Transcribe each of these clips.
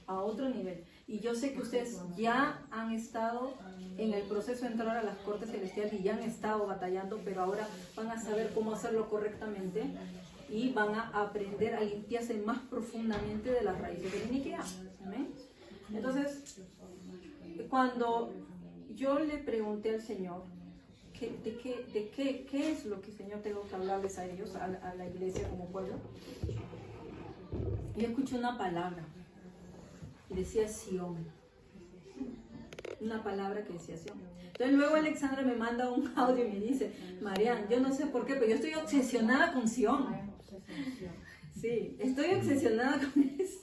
a otro nivel. Y yo sé que ustedes ya han estado en el proceso de entrar a las cortes celestiales y ya han estado batallando, pero ahora van a saber cómo hacerlo correctamente y van a aprender a limpiarse más profundamente de las raíces de la iniquidad. ¿Amén? Entonces, cuando yo le pregunté al Señor, ¿qué es lo que, Señor, tengo que hablarles a ellos, a la iglesia como pueblo? Yo escuché una palabra y decía Sion. Una palabra que decía Sion. Entonces luego Alexandra me manda un audio y me dice, Marian, yo no sé por qué, pero yo estoy obsesionada con Sion. Sí, estoy obsesionada con eso.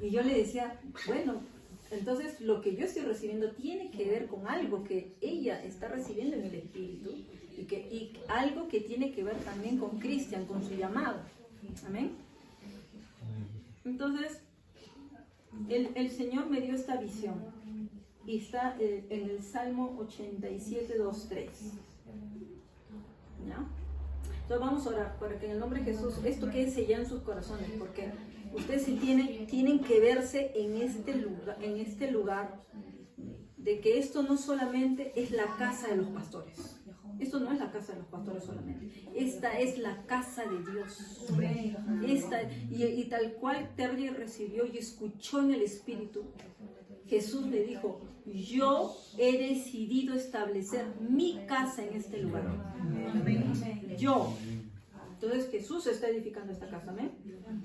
Y yo le decía, bueno, entonces lo que yo estoy recibiendo tiene que ver con algo que ella está recibiendo en el Espíritu y algo que tiene que ver también con Cristian, con su llamado. Amén. Entonces, el Señor me dio esta visión y está en el Salmo 87, 2, 3. ¿Ya? Entonces vamos a orar para que en el nombre de Jesús esto quede sellado en sus corazones, porque ustedes sí tienen que verse en este lugar de que esto no solamente es la casa de los pastores. Esto no es la casa de los pastores solamente. Esta es la casa de Dios. Y tal cual Terry recibió y escuchó en el Espíritu, Jesús le dijo, yo he decidido establecer mi casa en este lugar. Yo. Entonces Jesús está edificando esta casa, amén.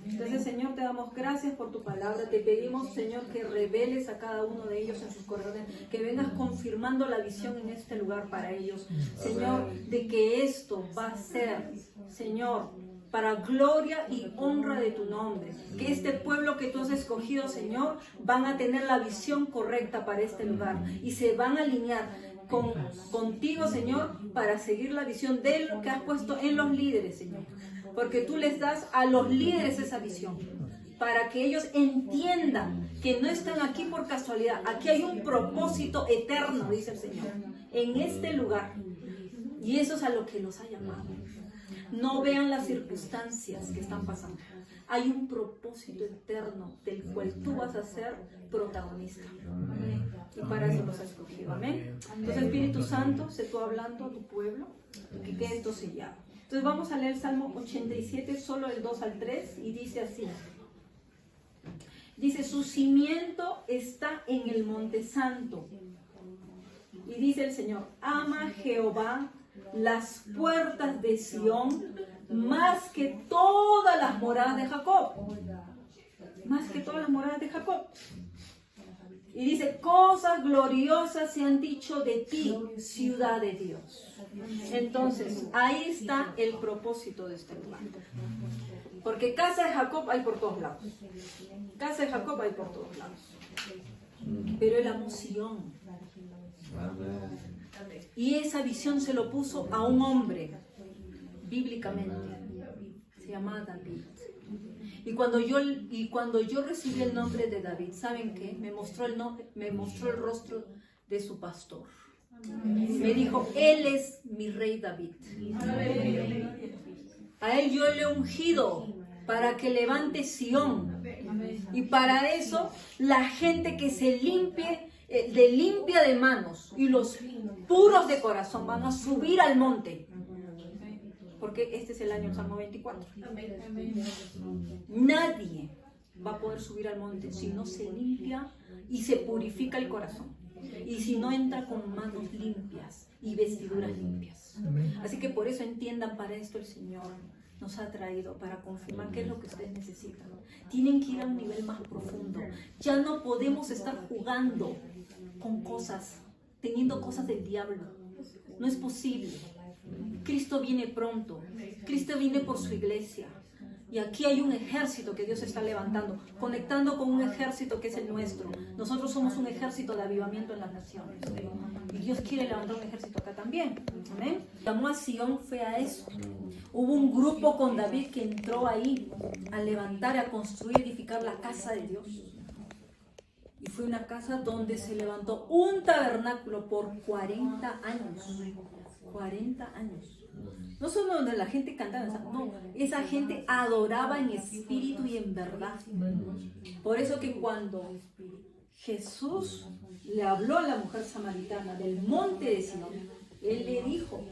Entonces, Señor, te damos gracias por tu palabra. Te pedimos, Señor, que reveles a cada uno de ellos en sus corazones, que vengas confirmando la visión en este lugar para ellos, Señor, de que esto va a ser, Señor, para gloria y honra de tu nombre. Que este pueblo que tú has escogido, Señor, van a tener la visión correcta para este lugar y se van a alinear contigo, Señor, para seguir la visión de lo que has puesto en los líderes, Señor. Porque tú les das a los líderes esa visión, para que ellos entiendan que no están aquí por casualidad. Aquí hay un propósito eterno, dice el Señor, en este lugar. Y eso es a lo que los ha llamado. No vean las circunstancias que están pasando. Hay un propósito eterno del cual tú vas a ser protagonista. Y para eso los has escogido. Amén. Entonces, Espíritu Santo, sé tú hablando a tu pueblo y que quede esto sellado. Entonces vamos a leer Salmo 87, solo el 2 al 3, y dice así. Dice, su cimiento está en el monte santo. Y dice el Señor, ama Jehová las puertas de Sión más que todas las moradas de Jacob. Más que todas las moradas de Jacob. Y dice, cosas gloriosas se han dicho de ti, ciudad de Dios. Entonces, ahí está el propósito de este lugar. Porque casa de Jacob hay por todos lados. Casa de Jacob hay por todos lados. Pero él amó Sión. Y esa visión se lo puso a un hombre, bíblicamente. Se llama David. Y cuando yo recibí el nombre de David, ¿saben qué? Me mostró el rostro de su pastor. Me dijo, él es mi rey David. A él yo le he ungido para que levante Sión. Y para eso, la gente que se limpia de manos y los puros de corazón van a subir al monte. Porque este es el año Salmo 24. Nadie va a poder subir al monte si no se limpia y se purifica el corazón. Y si no entra con manos limpias y vestiduras limpias. Así que por eso entiendan, para esto el Señor nos ha traído, para confirmar qué es lo que ustedes necesitan. Tienen que ir a un nivel más profundo. Ya no podemos estar jugando con cosas, teniendo cosas del diablo. No es posible. Cristo viene pronto. Cristo viene por su iglesia. Y aquí hay un ejército que Dios está levantando, conectando con un ejército que es el nuestro. Nosotros somos un ejército de avivamiento en las naciones. Y Dios quiere levantar un ejército acá también. Amén. Llamó a Sión, fue a eso. Hubo un grupo con David que entró ahí a levantar, a construir, edificar la casa de Dios. Y fue una casa donde se levantó un tabernáculo por 40 años. 40 años. No solo donde la gente cantaba, no, esa gente adoraba en espíritu y en verdad. Por eso que cuando Jesús le habló a la mujer samaritana del monte de Sion, Él le dijo,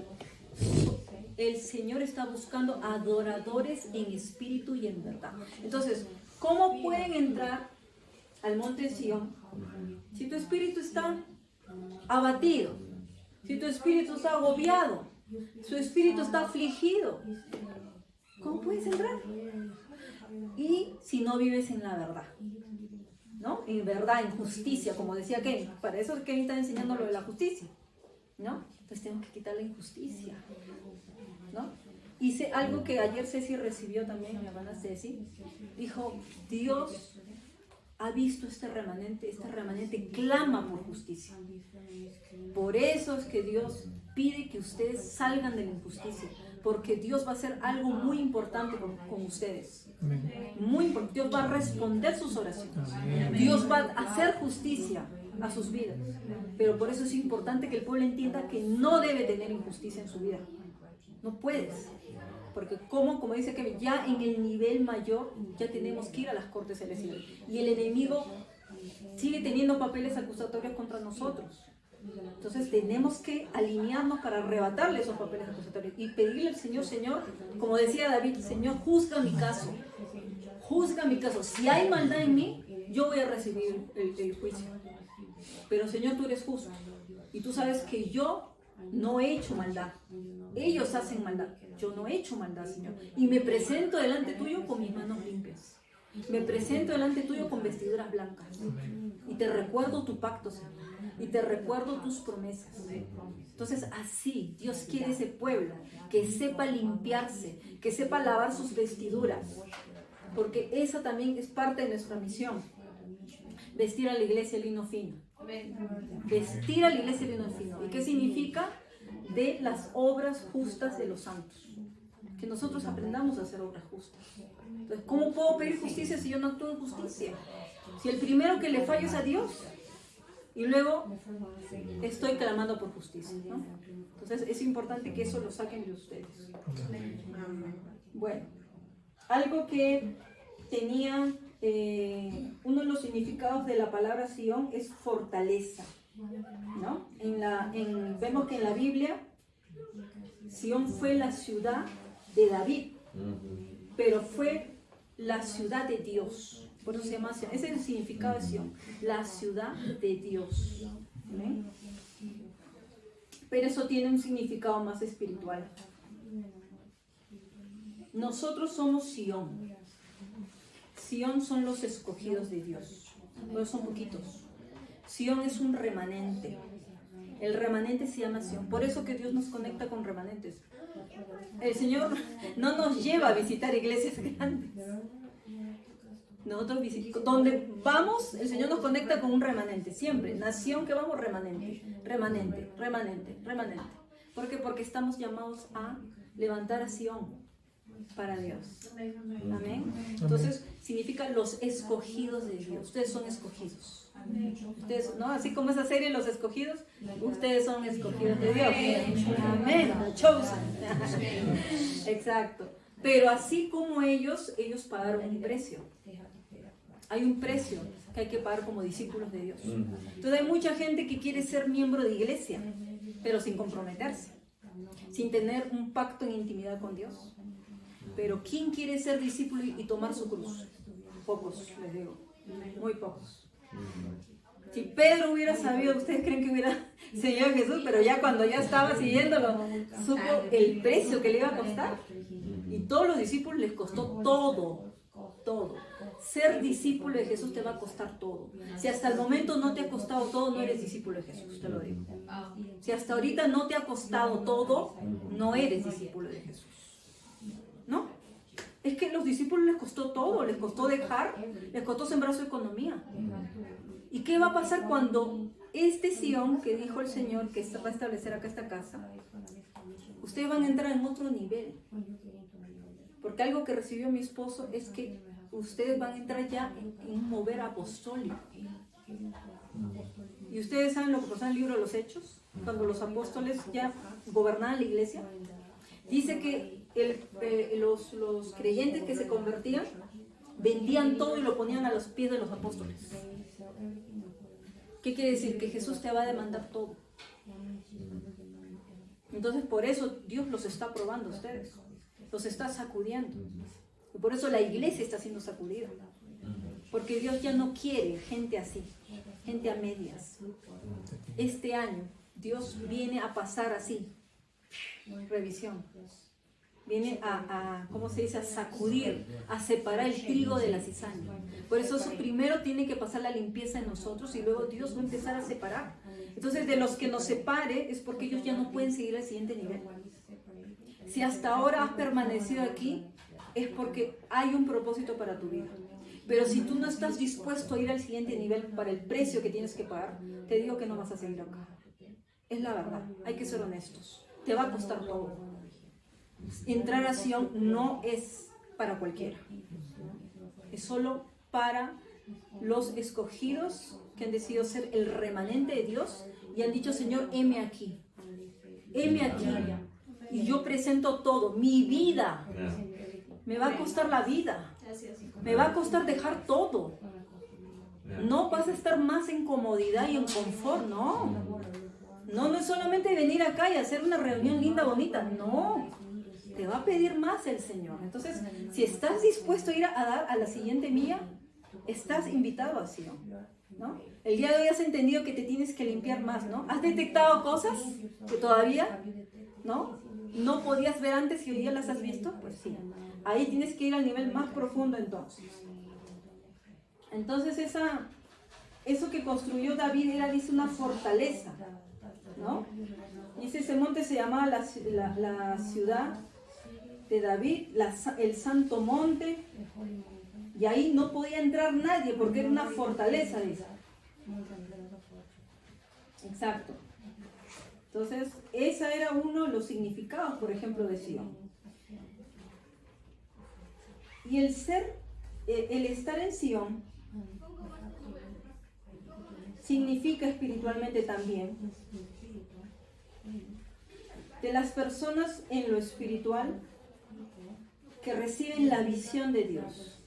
el Señor está buscando adoradores en espíritu y en verdad. Entonces, ¿cómo pueden entrar al monte de Sion si tu espíritu está abatido, si tu espíritu está agobiado, su espíritu está afligido? ¿Cómo puedes entrar? Y si no vives en la verdad, ¿no? En verdad, en justicia, como decía Kevin. Para eso Kevin está enseñando lo de la justicia, ¿no? Entonces tenemos que quitar la injusticia, ¿no? Hice algo que ayer Ceci recibió también, mi hermana Ceci. Dijo, Dios ha visto este remanente clama por justicia. Por eso es que Dios pide que ustedes salgan de la injusticia, porque Dios va a hacer algo muy importante con ustedes. Muy importante. Dios va a responder sus oraciones. Dios va a hacer justicia a sus vidas. Pero por eso es importante que el pueblo entienda que no debe tener injusticia en su vida. No puedes. Porque como dice que ya en el nivel mayor ya tenemos que ir a las cortes celestiales. Y el enemigo sigue teniendo papeles acusatorios contra nosotros. Entonces tenemos que alinearnos para arrebatarle esos papeles acusatorios y pedirle al Señor, Señor, como decía David, Señor, juzga mi caso. Juzga mi caso. Si hay maldad en mí, yo voy a recibir el juicio. Pero Señor, tú eres justo. Y tú sabes que yo no he hecho maldad. Ellos hacen maldad. Yo no he hecho maldad, Señor. Y me presento delante tuyo con mis manos limpias. Me presento delante tuyo con vestiduras blancas. Y te recuerdo tu pacto, Señor. Y te recuerdo tus promesas. Entonces así Dios quiere ese pueblo que sepa limpiarse, que sepa lavar sus vestiduras. Porque esa también es parte de nuestra misión. Vestir a la iglesia lino fino. Vestir a la iglesia lino fino. ¿Y qué significa? De las obras justas de los santos. Que nosotros aprendamos a hacer obras justas. Entonces, ¿cómo puedo pedir justicia si yo no actúo en justicia? Si el primero que le fallo es a Dios y luego estoy clamando por justicia, ¿no? Entonces es importante que eso lo saquen de ustedes. Bueno, algo que tenía uno de los significados de la palabra Sion es fortaleza, ¿no? Vemos que en la Biblia Sion fue la ciudad de David, pero fue la ciudad de Dios. Por eso se llama Sion. Ese es el significado de Sion, la ciudad de Dios. ¿Ven? Pero eso tiene un significado más espiritual. Nosotros somos Sion. Sion son los escogidos de Dios, pero son poquitos. Sion es un remanente. El remanente se llama Sion. Por eso que Dios nos conecta con remanentes. El Señor no nos lleva a visitar iglesias grandes. Nosotros donde vamos, el Señor nos conecta con un remanente. Siempre, nación que vamos, remanente, remanente, remanente, remanente. ¿Por qué? Porque estamos llamados a levantar a Sion para Dios. Amén. Entonces significa los escogidos de Dios. Ustedes son escogidos. Ustedes, ¿no? Así como esa serie Los Escogidos, ustedes son escogidos de Dios. Amén. Chosen. Exacto. Pero así como ellos pagaron un precio. Hay un precio que hay que pagar como discípulos de Dios. Entonces hay mucha gente que quiere ser miembro de iglesia, pero sin comprometerse, sin tener un pacto en intimidad con Dios. Pero ¿quién quiere ser discípulo y tomar su cruz? Pocos, les digo. Muy pocos. Si Pedro hubiera sabido, ¿ustedes creen que hubiera seguido a Jesús? Pero ya cuando ya estaba siguiéndolo, supo el precio que le iba a costar. Y todos los discípulos les costó todo. Todo. Ser discípulo de Jesús te va a costar todo. Si hasta el momento no te ha costado todo, no eres discípulo de Jesús, te lo digo. Si hasta ahorita no te ha costado todo, no eres discípulo de Jesús. ¿No? Es que a los discípulos les costó todo, les costó dejar, les costó sembrar su economía. ¿Y qué va a pasar cuando este Sion que dijo el Señor que va a establecer acá esta casa, ustedes van a entrar en otro nivel? Porque algo que recibió mi esposo es que ustedes van a entrar ya en un mover apostólico. Y ustedes saben lo que pasó en el libro de los Hechos, cuando los apóstoles ya gobernaban la iglesia. Dice que los creyentes que se convertían vendían todo y lo ponían a los pies de los apóstoles. ¿Qué quiere decir? Que Jesús te va a demandar todo. Entonces por eso Dios los está probando a ustedes, los está sacudiendo. Y por eso la iglesia está siendo sacudida. Porque Dios ya no quiere gente así, gente a medias. Este año Dios viene a pasar así, revisión. Viene ¿cómo se dice? A sacudir, a separar el trigo de la cizaña. Por eso primero tiene que pasar la limpieza en nosotros y luego Dios va a empezar a separar. Entonces de los que nos separe es porque ellos ya no pueden seguir al siguiente nivel. Si hasta ahora has permanecido aquí, es porque hay un propósito para tu vida. Pero si tú no estás dispuesto a ir al siguiente nivel para el precio que tienes que pagar, te digo que no vas a seguir acá. Es la verdad, hay que ser honestos. Te va a costar todo. Entrar a Sion no es para cualquiera. Es solo para los escogidos que han decidido ser el remanente de Dios y han dicho, Señor, heme aquí. Heme aquí. Y yo presento todo, mi vida. Me va a costar la vida. Me va a costar dejar todo. No vas a estar más en comodidad y en confort, no. No es solamente venir acá y hacer una reunión linda, bonita, no. Te va a pedir más el Señor. Entonces, si estás dispuesto a ir a dar a la siguiente milla, estás invitado a Sion, ¿no? El día de hoy has entendido que te tienes que limpiar más, ¿no? ¿Has detectado cosas que todavía no podías ver antes y hoy día las has visto? Pues sí. Ahí tienes que ir al nivel más profundo entonces. Entonces eso que construyó David era, dice, una fortaleza, ¿no? Dice, ese monte se llamaba la ciudad de David, el santo monte, y ahí no podía entrar nadie porque era una fortaleza, dice. Exacto. Entonces, esa era uno de los significados, por ejemplo, de Sion. Y el estar en Sion significa espiritualmente también de las personas en lo espiritual que reciben la visión de Dios.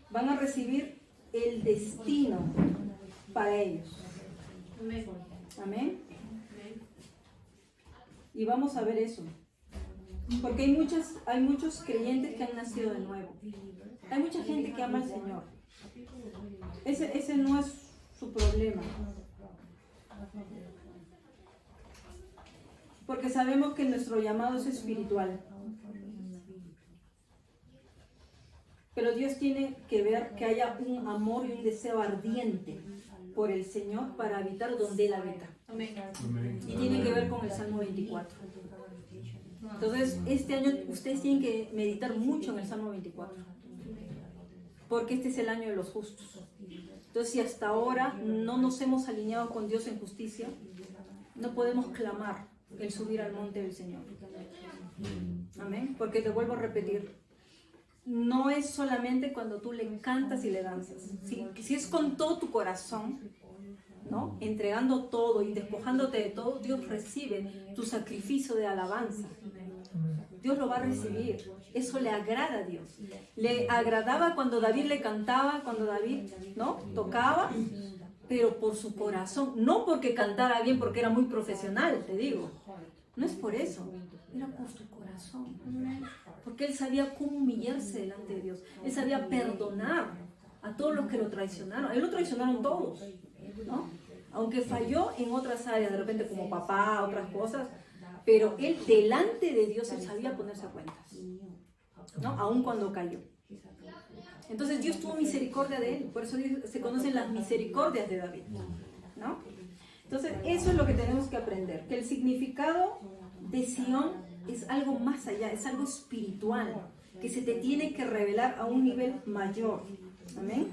Van a recibir el destino para ellos. Amén. Y vamos a ver eso. Porque hay muchos creyentes que han nacido de nuevo. Hay mucha gente que ama al Señor. Ese no es su problema. Porque sabemos que nuestro llamado es espiritual. Pero Dios tiene que ver que haya un amor y un deseo ardiente por el Señor para habitar donde Él habita. Y tiene que ver con el Salmo 24. Entonces, este año ustedes tienen que meditar mucho en el Salmo 24. Porque este es el año de los justos. Entonces, si hasta ahora no nos hemos alineado con Dios en justicia, no podemos clamar el subir al monte del Señor. Amén. Porque te vuelvo a repetir, no es solamente cuando tú le cantas y le danzas. Si es con todo tu corazón, ¿no? Entregando todo y despojándote de todo, Dios recibe tu sacrificio de alabanza. Dios lo va a recibir. Eso le agrada a Dios. Le agradaba cuando David le cantaba, cuando David, ¿no?, tocaba, pero por su corazón, no porque cantara bien, porque era muy profesional, te digo. No es por eso, era por su corazón. Porque él sabía cómo humillarse delante de Dios. Él sabía perdonar a todos los que lo traicionaron. A él lo traicionaron todos, ¿no? Aunque falló en otras áreas, de repente como papá, otras cosas, pero él delante de Dios, él sabía ponerse a cuentas, ¿no? Aun cuando cayó. Entonces Dios tuvo misericordia de él, por eso se conocen las misericordias de David, ¿no? Entonces eso es lo que tenemos que aprender, que el significado de Sion es algo más allá, es algo espiritual, que se te tiene que revelar a un nivel mayor. Amén.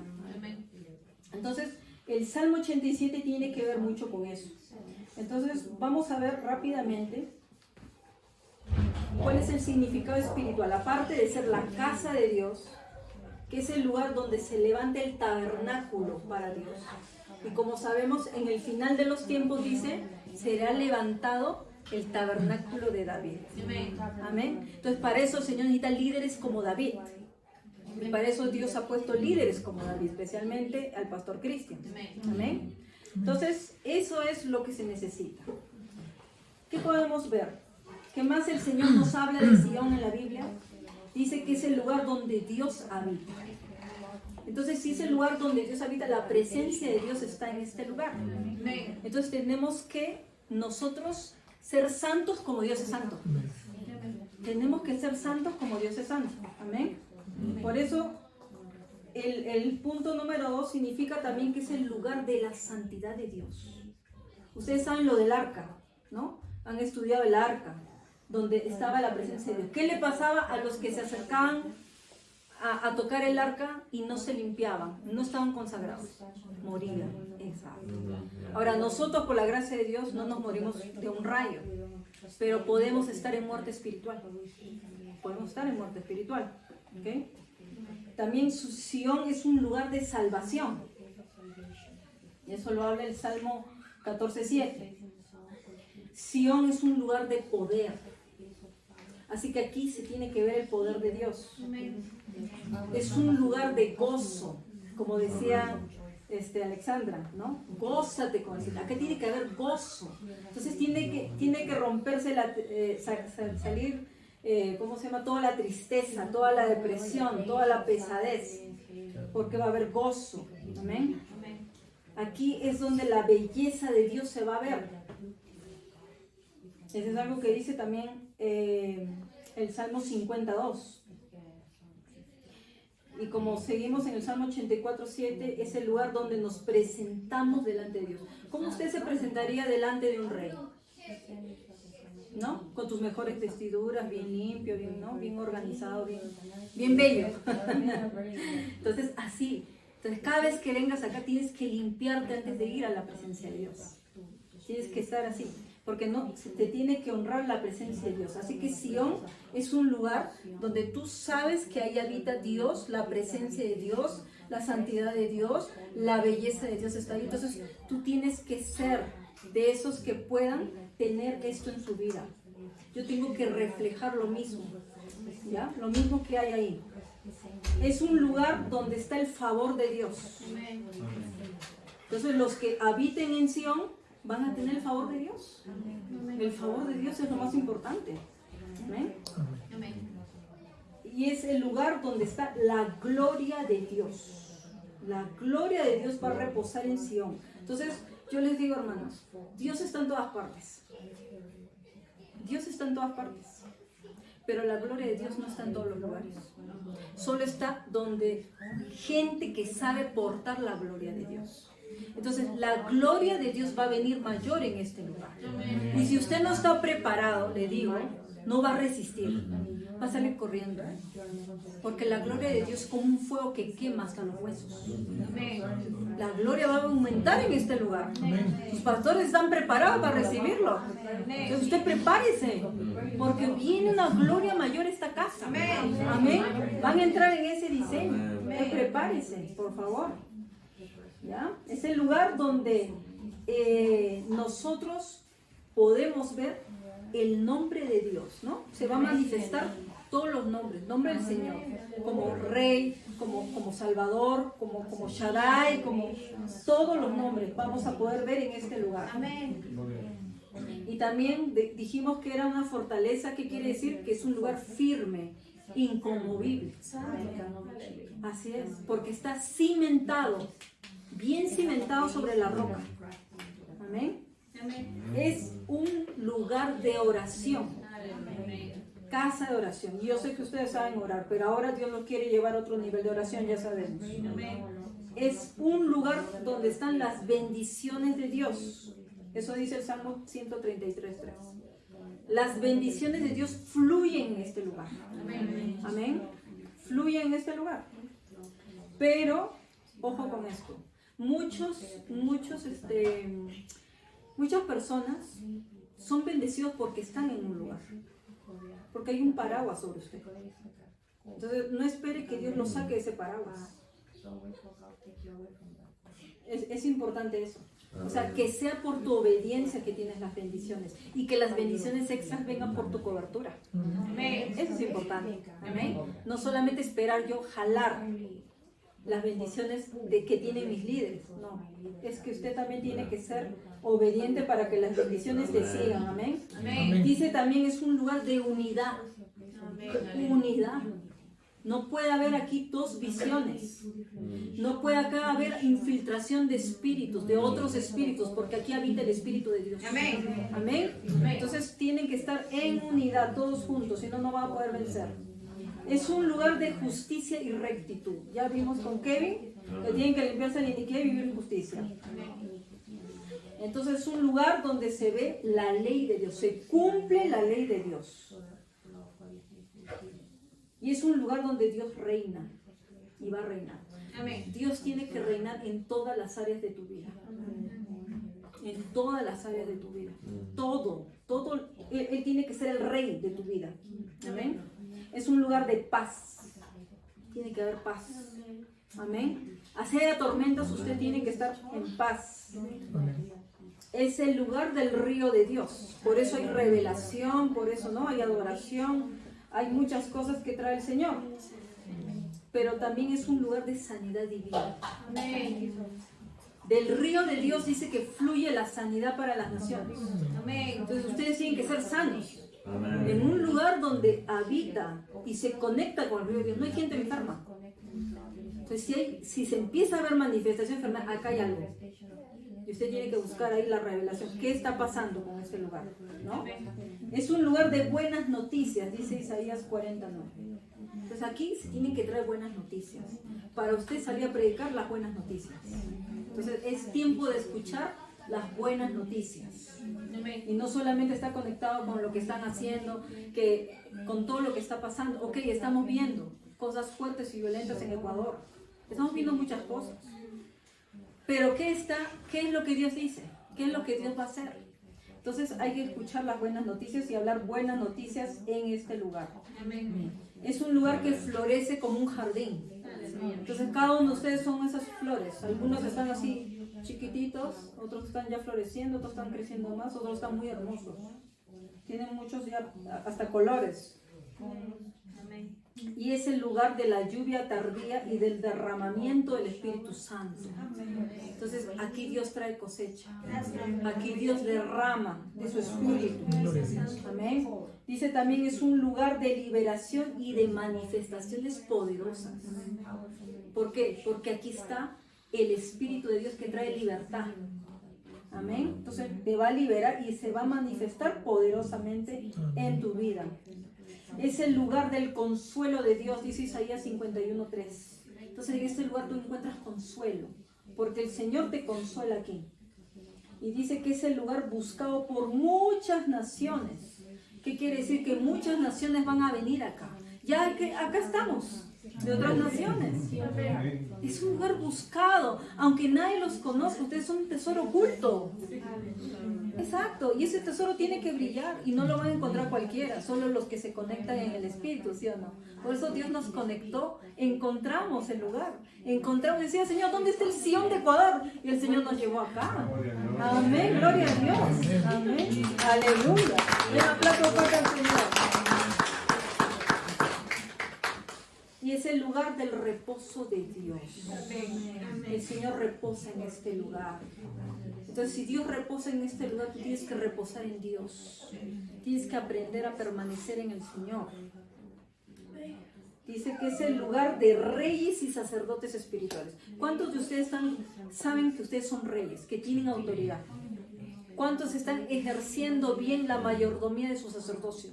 Entonces el Salmo 87 tiene que ver mucho con eso. Entonces vamos a ver rápidamente cuál es el significado espiritual, aparte de ser la casa de Dios, que es el lugar donde se levanta el tabernáculo para Dios. Y como sabemos, en el final de los tiempos dice, será levantado el tabernáculo de David. Amén. Entonces para eso el Señor necesita líderes como David. Y para eso Dios ha puesto líderes como David, especialmente al pastor Cristian. Amén. Entonces eso es lo que se necesita. ¿Qué podemos ver? ¿Qué más el Señor nos habla de Sion en la Biblia? Dice que es el lugar donde Dios habita. Entonces, si es el lugar donde Dios habita, la presencia de Dios está en este lugar. Entonces tenemos que nosotros ser santos como Dios es santo. Tenemos que ser santos como Dios es santo. Amén. Por eso, el punto número 2 significa también que es el lugar de la santidad de Dios. Ustedes saben lo del arca, ¿no? Han estudiado el arca, donde estaba la presencia de Dios. ¿Qué le pasaba a los que se acercaban a tocar el arca y no se limpiaban, no estaban consagrados? Morían. Exacto. Ahora, nosotros por la gracia de Dios no nos morimos de un rayo, pero podemos estar en muerte espiritual. Podemos estar en muerte espiritual. ¿Okay? También Sion es un lugar de salvación. Y eso lo habla el Salmo 14:7. Sion es un lugar de poder. Así que aquí se tiene que ver el poder de Dios. Es un lugar de gozo, como decía Alexandra, ¿no? Gózate con el. Acá tiene que haber gozo. Entonces tiene que romperse, salir, ¿cómo se llama? Toda la tristeza, toda la depresión, toda la pesadez, porque va a haber gozo. Amén. Aquí es donde la belleza de Dios se va a ver. Eso es algo que dice también el Salmo 52. Y como seguimos en el Salmo 84:7, es el lugar donde nos presentamos delante de Dios. ¿Cómo usted se presentaría delante de un rey? ¿No? Con tus mejores vestiduras, bien limpio, bien, ¿no? Bien organizado, bien bello. Entonces, así. Entonces, cada vez que vengas acá tienes que limpiarte antes de ir a la presencia de Dios. Tienes que estar así, porque no te tiene que honrar la presencia de Dios. Así que Sion es un lugar donde tú sabes que ahí habita Dios, la presencia de Dios, la santidad de Dios, la belleza de Dios está ahí. Entonces tú tienes que ser de esos que puedan tener esto en su vida. Yo tengo que reflejar lo mismo, ¿ya? Lo mismo que hay ahí. Es un lugar donde está el favor de Dios. Entonces los que habiten en Sion van a tener el favor de Dios. El favor de Dios es lo más importante. ¿Amén? Y es el lugar donde está la gloria de Dios. La gloria de Dios va a reposar en Sion. Entonces, yo les digo, hermanos, Dios está en todas partes. Dios está en todas partes. Pero la gloria de Dios no está en todos los lugares. Solo está donde gente que sabe portar la gloria de Dios. Entonces, la gloria de Dios va a venir mayor en este lugar. Y si usted no está preparado, le digo, no va a resistir. Va a salir corriendo. Porque la gloria de Dios es como un fuego que quema hasta los huesos. La gloria va a aumentar en este lugar. Los pastores están preparados para recibirlo. Entonces, usted prepárese. Porque viene una gloria mayor a esta casa. Amén. Van a entrar en ese diseño. Entonces, prepárese, por favor. ¿Ya? Es el lugar donde nosotros podemos ver el nombre de Dios, ¿no? Se va a manifestar todos los nombres, nombre del Señor, como Rey, como Salvador, como Shaddai, como todos los nombres vamos a poder ver en este lugar. Amén. Y también dijimos que era una fortaleza. ¿Qué quiere decir? Que es un lugar firme, inconmovible. Así es, porque está cimentado, bien cimentado sobre la roca. Amén. Es un lugar de oración, casa de oración. Yo sé que ustedes saben orar, pero ahora Dios nos quiere llevar a otro nivel de oración, ya sabemos. Es un lugar donde están las bendiciones de Dios. Eso dice el Salmo 133:3. Las bendiciones de Dios fluyen en este lugar. Amén. Fluyen en este lugar. Pero, ojo con esto. Muchas personas son bendecidos porque están en un lugar. Porque hay un paraguas sobre usted. Entonces, no espere que Dios lo saque de ese paraguas. Es importante eso. O sea, que sea por tu obediencia que tienes las bendiciones y que las bendiciones extras vengan por tu cobertura. Amén. Eso es importante. Amén. No solamente esperar yo jalar las bendiciones de que tienen mis líderes. No, es que usted también tiene que ser obediente para que las bendiciones te sigan. Amén. Amén. Dice también es un lugar de unidad. Unidad. No puede haber aquí dos visiones. No puede acá haber infiltración de espíritus, de otros espíritus, porque aquí habita el Espíritu de Dios. Amén. Amén. Entonces tienen que estar en unidad, todos juntos, si no, no van a poder vencer. Es un lugar de justicia y rectitud. Ya vimos con Kevin que tienen que limpiarse la iniquidad y vivir en justicia. Entonces es un lugar donde se ve la ley de Dios, se cumple la ley de Dios. Y es un lugar donde Dios reina y va a reinar. Amén. Dios tiene que reinar en todas las áreas de tu vida. En todas las áreas de tu vida. Todo. Él tiene que ser el rey de tu vida. Amén. Es un lugar de paz. Tiene que haber paz. Amén. Así haya tormentas, usted tiene que estar en paz. Es el lugar del río de Dios. Por eso hay revelación, por eso no hay adoración. Hay muchas cosas que trae el Señor, pero también es un lugar de sanidad divina. Amén. Del río de Dios dice que fluye la sanidad para las naciones. Amén. Entonces ustedes tienen que ser sanos. Amén. En un lugar donde habita y se conecta con el río de Dios. No hay gente enferma. Entonces si se empieza a ver manifestación de enfermedad, acá hay algo. Y usted tiene que buscar ahí la revelación. ¿Qué está pasando con este lugar? ¿No? Es un lugar de buenas noticias, dice Isaías 49. Entonces aquí se tienen que traer buenas noticias. Para usted salir a predicar las buenas noticias. Entonces es tiempo de escuchar las buenas noticias. Y no solamente está conectado con lo que están haciendo, que con todo lo que está pasando. Ok, estamos viendo cosas fuertes y violentas en Ecuador. Estamos viendo muchas cosas. Pero ¿qué es lo que Dios dice? ¿Qué es lo que Dios va a hacer? Entonces hay que escuchar las buenas noticias y hablar buenas noticias en este lugar. Amén. Es un lugar que florece como un jardín. Entonces cada uno de ustedes son esas flores. Algunos están así chiquititos, otros están ya floreciendo, otros están creciendo más, otros están muy hermosos. Tienen muchos ya hasta colores. Amén. Y es el lugar de la lluvia tardía y del derramamiento del Espíritu Santo. Entonces aquí Dios trae cosecha. Aquí Dios derrama de su Espíritu. Amén. Dice también es un lugar de liberación y de manifestaciones poderosas. ¿Por qué? Porque aquí está el Espíritu de Dios que trae libertad. Amén. Entonces te va a liberar y se va a manifestar poderosamente en tu vida. Es el lugar del consuelo de Dios, dice Isaías 51:3. Entonces en este lugar tú encuentras consuelo, porque el Señor te consuela aquí. Y dice que es el lugar buscado por muchas naciones. ¿Qué quiere decir? Que muchas naciones van a venir acá. Ya que acá estamos, de otras naciones. Es un lugar buscado, aunque nadie los conozca, ustedes son un tesoro oculto. Exacto, y ese tesoro tiene que brillar y no lo van a encontrar cualquiera, solo los que se conectan en el Espíritu, ¿sí o no? Por eso Dios nos conectó, encontramos el lugar, decía, Señor, ¿dónde está el Sion de Ecuador? Y el Señor nos llevó acá. Amén, gloria a Dios. Amén, aleluya. Un aplauso para el Señor. Y es el lugar del reposo de Dios. El Señor reposa en este lugar. Entonces, si Dios reposa en este lugar, tú tienes que reposar en Dios. Tienes que aprender a permanecer en el Señor. Dice que es el lugar de reyes y sacerdotes espirituales. ¿Cuántos de ustedes saben que ustedes son reyes, que tienen autoridad? ¿Cuántos están ejerciendo bien la mayordomía de su sacerdocio?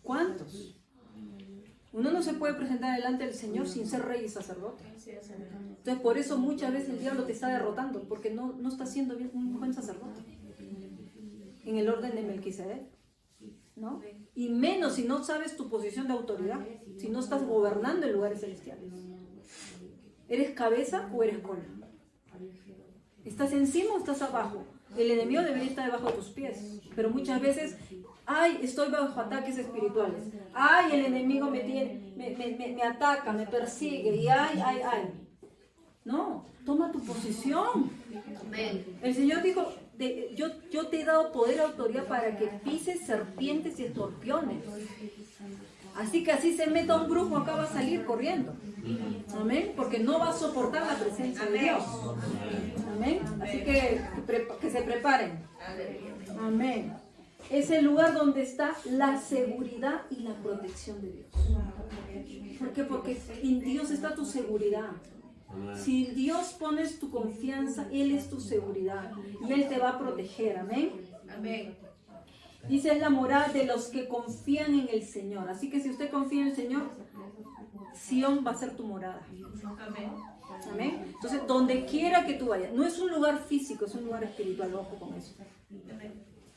¿Cuántos? Uno no se puede presentar delante del Señor sin ser rey y sacerdote. Entonces por eso muchas veces el diablo te está derrotando, porque no está siendo bien un buen sacerdote en el orden de Melquisedec, ¿no? Y menos si no sabes tu posición de autoridad, si no estás gobernando en lugares celestiales. ¿Eres cabeza o eres cola? ¿Estás encima o estás abajo? El enemigo debería estar debajo de tus pies. Pero muchas veces, ay, estoy bajo ataques espirituales. Ay, el enemigo me ataca, me persigue. Y ay. No, toma tu posición. El Señor dijo, yo te he dado poder y autoridad para que pises serpientes y escorpiones. Así que así se meta un brujo, acá va a salir corriendo. Amén. Porque no va a soportar la presencia de Dios. Amén. Así que se preparen. Amén. Es el lugar donde está la seguridad y la protección de Dios. ¿Por qué? Porque en Dios está tu seguridad. Si en Dios pones tu confianza, Él es tu seguridad y Él te va a proteger. Amén. Amén. Dice, es la morada de los que confían en el Señor. Así que si usted confía en el Señor, Sión va a ser tu morada. Amén. Amén. Entonces, donde quiera que tú vayas, no es un lugar físico, es un lugar espiritual. Ojo con eso.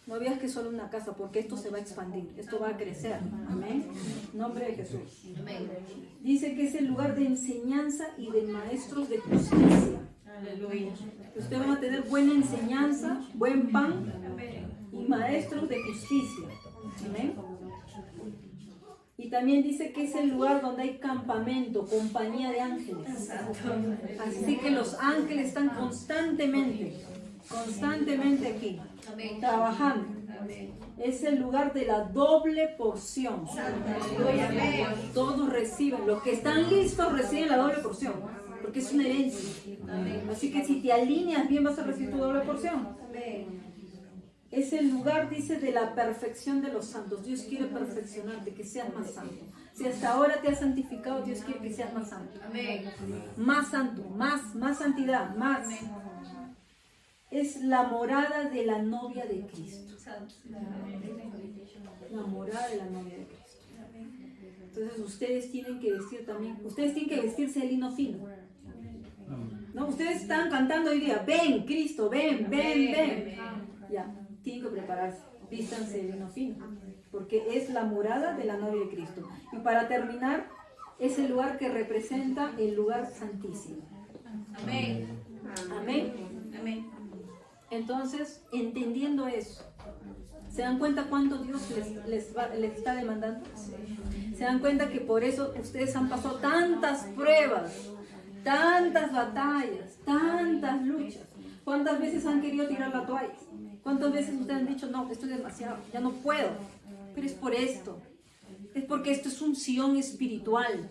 No veas que es solo una casa, porque esto se va a expandir, esto va a crecer. Amén. En nombre de Jesús. Amén. Dice que es el lugar de enseñanza y de maestros de justicia. Aleluya. Ustedes van a tener buena enseñanza, buen pan Amén. y maestros de justicia. Amén. Y también dice que es el lugar donde hay campamento, compañía de ángeles. Así que los ángeles están constantemente aquí, Amén. trabajando. Amén. Es el lugar de la doble porción. Aleluya. Amén. Todos reciben, los que están listos reciben la doble porción, porque es una herencia. Así que si te alineas bien vas a recibir tu doble porción. Es el lugar, dice, de la perfección de los santos. Dios quiere perfeccionarte, que seas más santo. Si hasta ahora te has santificado, Dios quiere que seas más santo. Amén. Más santo, más santidad, más. Es la morada de la novia de Cristo. La morada de la novia de Cristo. Entonces ustedes tienen que vestir también, ustedes tienen que vestirse de lino fino. ¿No? Ustedes están cantando hoy día, ven Cristo, ven. Ya, tienen que prepararse, vístanse de lino fino, porque es la morada de la novia de Cristo. Y para terminar, es el lugar que representa el lugar santísimo. Amén. Amén. Amén. Entonces, entendiendo eso, ¿se dan cuenta cuánto Dios les está demandando? ¿Se dan cuenta que por eso ustedes han pasado tantas pruebas, tantas batallas, tantas luchas? ¿Cuántas veces han querido tirar la toalla? ¿Cuántas veces ustedes han dicho, no, esto es demasiado, ya no puedo? Pero es por esto. Es porque esto es un Sión espiritual.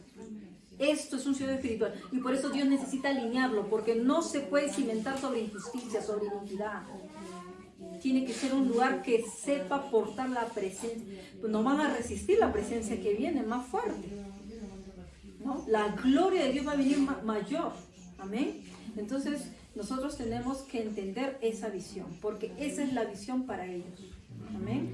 Esto es un Sión espiritual. Y por eso Dios necesita alinearlo, porque no se puede cimentar sobre injusticia, sobre iniquidad. Tiene que ser un lugar que sepa portar la presencia. Pues no van a resistir la presencia que viene, más fuerte, ¿no? La gloria de Dios va a venir mayor. Amén. Entonces, nosotros tenemos que entender esa visión, porque esa es la visión para ellos. Amén.